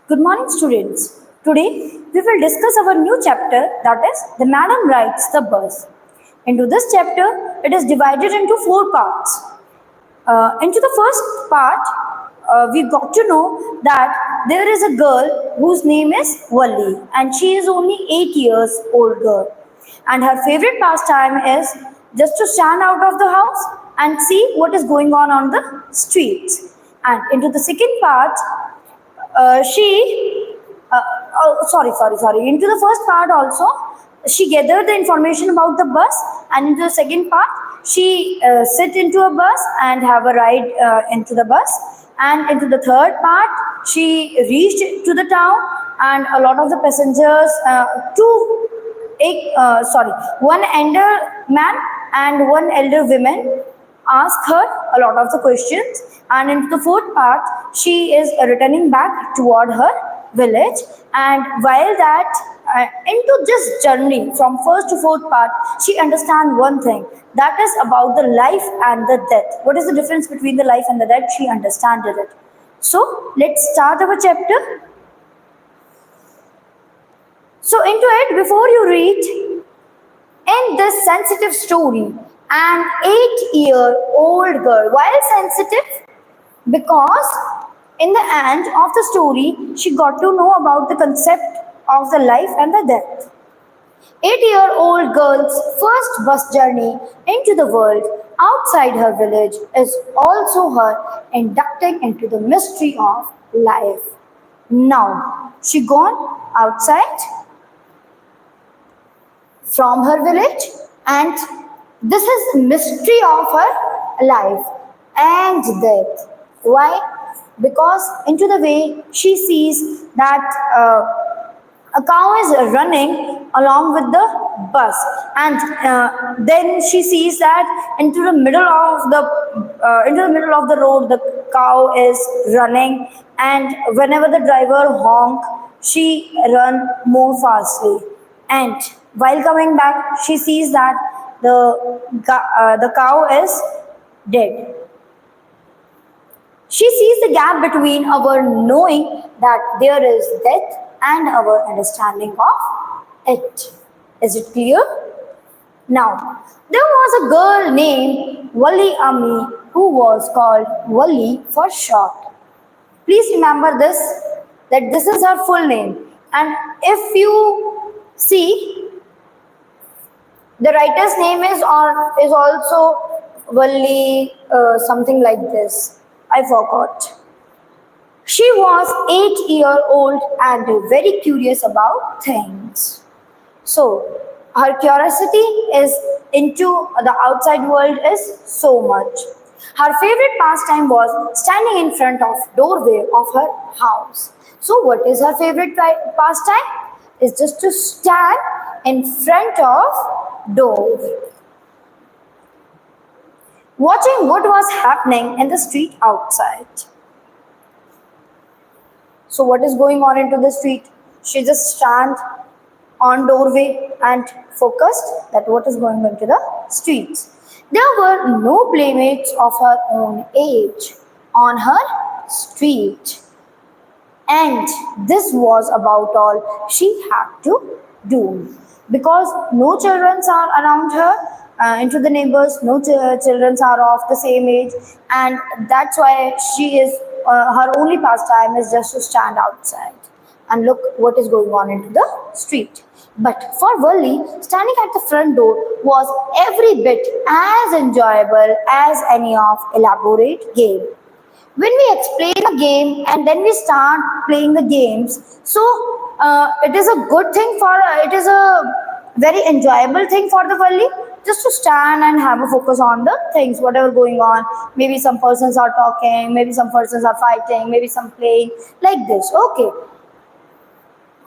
Good morning, students. Today we will discuss our new chapter, that is The Madam Rides the Bus. Into this chapter, it is divided into four parts. Into the first part, we got to know that there is a girl whose name is Valli, and she is only 8 years old girl. And her favorite pastime is just to stand out of the house and see what is going on the streets. And into the second part, she sorry, into the first part also she gathered the information about the bus, and into the second part she sit into a bus and have a ride into the bus, and into the third part she reached to the town, and a lot of the passengers one elder man and one elder woman ask her a lot of the questions, and into the fourth part she is returning back toward her village. And while that into this journey from first to fourth part, she understand one thing, that is about the life and the death. What is the difference between the life and the death? She understood it. So let's start our chapter. So into it, before you read, in this sensitive story, an 8-year-old girl. Why sensitive? Because in the end of the story, she got to know about the concept of the life and the death. 8-year-old girl's first bus journey into the world outside her village is also her inducting into the mystery of life. Now, she gone outside from her village, and this is the mystery of her life and death. Why? Because into the way she sees that a cow is running along with the bus, and then she sees that into the middle of the road the cow is running, and whenever the driver honk, she run more fastly, and while coming back she sees that the cow is dead. She sees the gap between our knowing that there is death and our understanding of it. Is it clear? Now, there was a girl named Vallikannan who was called Valli for short. Please remember this, that this is her full name. And if you see, the writer's name is also Valli, something like this. I forgot. She was 8-year-old and very curious about things. So her curiosity is into the outside world is so much. Her favorite pastime was standing in front of doorway of her house. So what is her favorite pastime? Is just to stand in front of door, watching what was happening in the street outside. So what is going on into the street? She just stand on doorway and focused that what is going into the streets. There were no playmates of her own age on her street. And this was about all she had to do. Because no children are around her, into the neighbors, no children are of the same age, and that's why she is her only pastime is just to stand outside and look what is going on into the street. But for Valli, standing at the front door was every bit as enjoyable as any of elaborate game. When we explain a game and then we start playing the games, so it is a good thing it is a very enjoyable thing for the Valli, just to stand and have a focus on the things, whatever going on. Maybe some persons are talking, maybe some persons are fighting, maybe some playing, like this. Okay.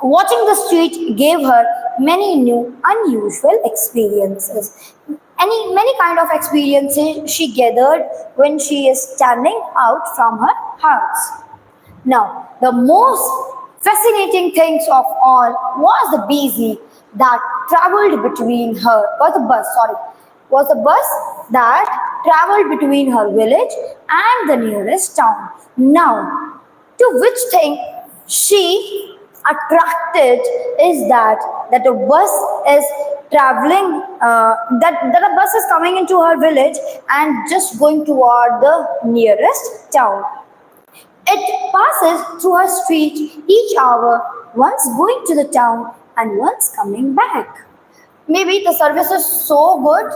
Watching the street gave her many new, unusual experiences. Many kind of experiences she gathered when she is standing out from her house. Now, the most fascinating things of all was the busy that traveled between her, was the bus that traveled between her village and the nearest town. Now, to which thing she attracted is that a bus is traveling, that a bus is coming into her village and just going toward the nearest town. It passes through her street each hour, once going to the town and once coming back. Maybe the service is so good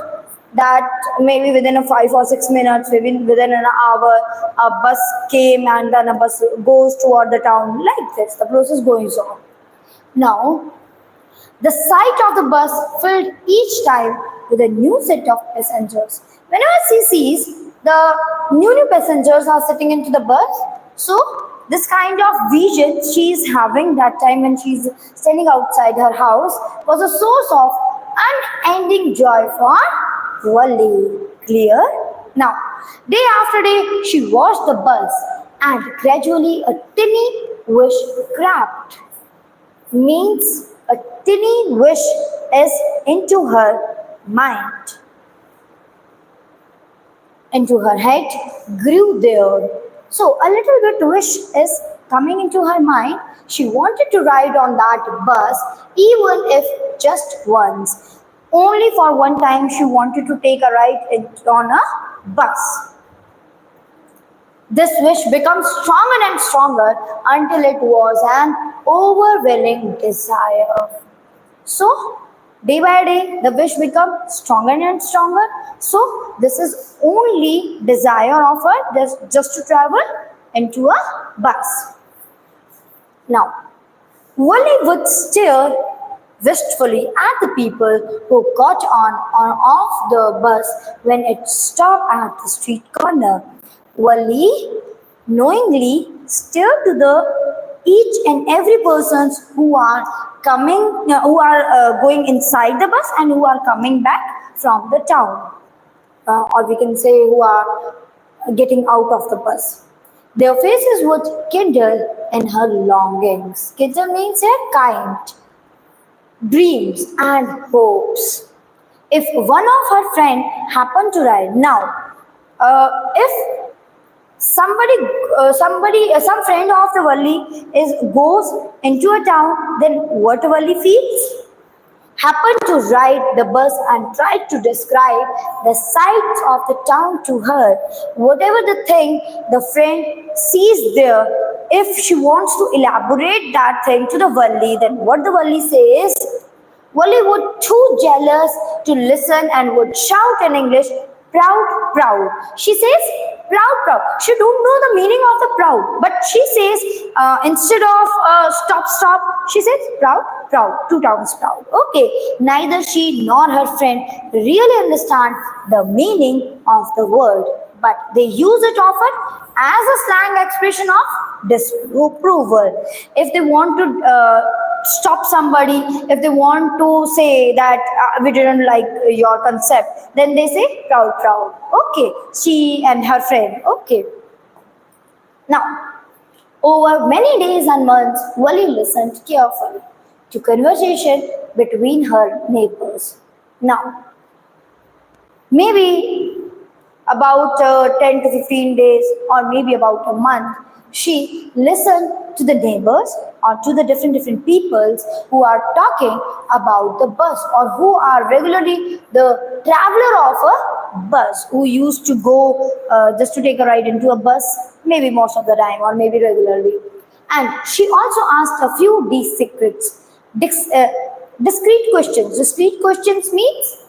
that maybe within a 5 or 6 minutes, maybe within an hour, a bus came and then a bus goes toward the town. Like this, the process goes on. Now, the sight of the bus filled each time with a new set of passengers. Whenever she sees the new passengers are sitting into the bus, so this kind of vision she is having that time when she is standing outside her house was a source of unending joy for Valli. Clear? Now, day after day, she watched the bus and gradually a tiny wish crept. Means a tiny wish is into her mind, into her head, grew there. So a little bit wish is coming into her mind. She wanted to ride on that bus, even if just once. Only for one time she wanted to take a ride on a bus. This wish becomes stronger and stronger until it was an overwhelming desire. So, day by day, the wish becomes stronger and stronger. So, this is only desire of her just to travel into a bus. Now, Wally would stare wistfully at the people who got on or off the bus when it stopped at the street corner. Wally knowingly stared to the each and every persons who are coming, going inside the bus and who are coming back from the town, or we can say who are getting out of the bus. Their faces would kindle in her longings. Kindle means a kind, dreams and hopes. If one of her friend happened to ride now, if some friend of the Valli goes into a town, then what Valli feels? Happened to ride the bus and tried to describe the sights of the town to her. Whatever the thing the friend sees there, if she wants to elaborate that thing to the Valli, then what the Valli says, Valli would too jealous to listen and would shout in English, proud, proud. She says, proud, proud. She don't know the meaning of the proud, but she says, instead of stop, stop, she says, proud, proud, 2 times proud. Okay, neither she nor her friend really understand the meaning of the word, but they use it often as a slang expression of disapproval. If they want to stop somebody, if they want to say that we didn't like your concept, then they say proud, proud. Okay, she and her friend. Okay. Now, over many days and months, Wali listened carefully to conversation between her neighbors. Now, maybe about 10 to 15 days or maybe about a month, she listened to the neighbors or to the different peoples who are talking about the bus or who are regularly the traveler of a bus, who used to go just to take a ride into a bus, maybe most of the time or maybe regularly. And she also asked a few discrete questions. Discrete questions means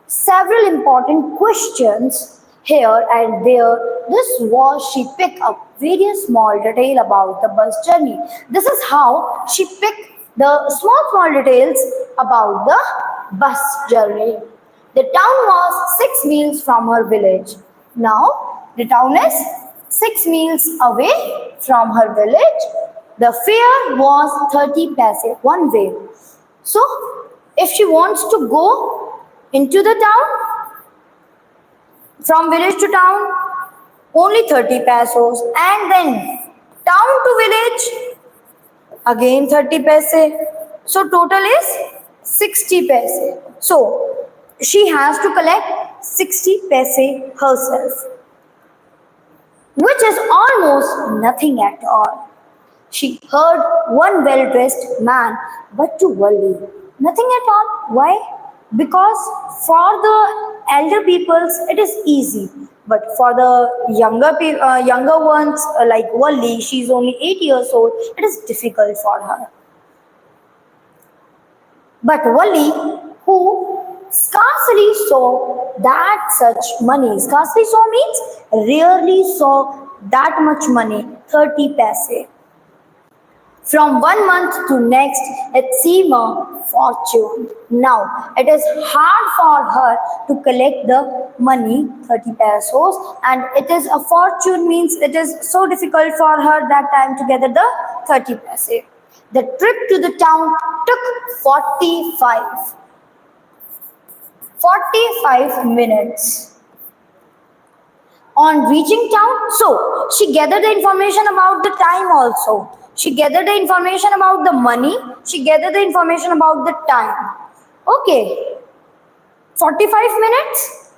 several important questions here and there. This was she picked up various small detail about the bus journey. This is how she picked the small details about the bus journey. The town was 6 miles from her village. Now the town is 6 miles away from her village. The fare was 30 paise one way. So if she wants to go into the town, from village to town, only 30 pesos, and then town to village, again 30 paise. So total is 60 paise. So she has to collect 60 paise herself, which is almost nothing at all. she heard one well-dressed man, but to Valli, nothing at all. Why? Because for the elder peoples it is easy, but for the younger ones like Valli, she's only 8 years old. It is difficult for her. But Valli, who scarcely saw that such money, scarcely saw means rarely saw that much money, 30 paise. From one month to next, it seemed a fortune. Now, it is hard for her to collect the money, 30 pesos, and it is a fortune means it is so difficult for her that time to gather the 30 paise. The trip to the town took 45 minutes. On reaching town, so she gathered the information about the time also. She gathered the information about the money. She gathered the information about the time. Okay, 45 minutes.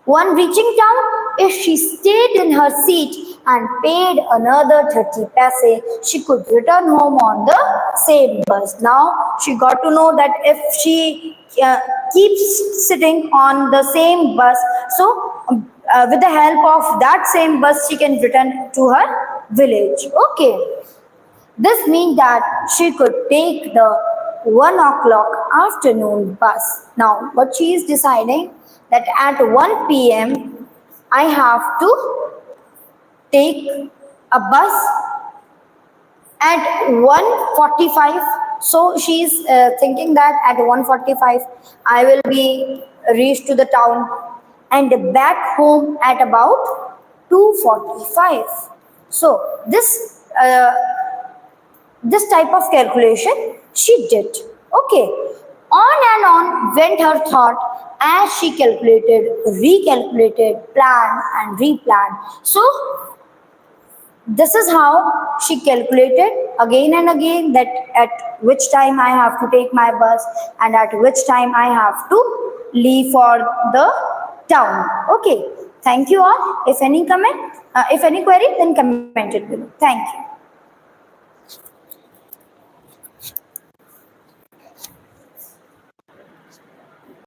On reaching town, if she stayed in her seat and paid another 30 paise, she could return home on the same bus. Now she got to know that if she keeps sitting on the same bus, so with the help of that same bus, she can return to her village. Okay. This means that she could take the 1 o'clock afternoon bus. Now, what she is deciding that at 1 p.m. I have to take a bus at 1:45. So she is thinking that at 1:45 I will be reached to the town and back home at about 2:45. So this type of calculation she did. Okay. On and on went her thought as she calculated, recalculated, planned and replanned. So this is how she calculated again and again that at which time I have to take my bus and at which time I have to leave for the town. Okay. Thank you all. If any comment, if any query, then comment it below. Thank you.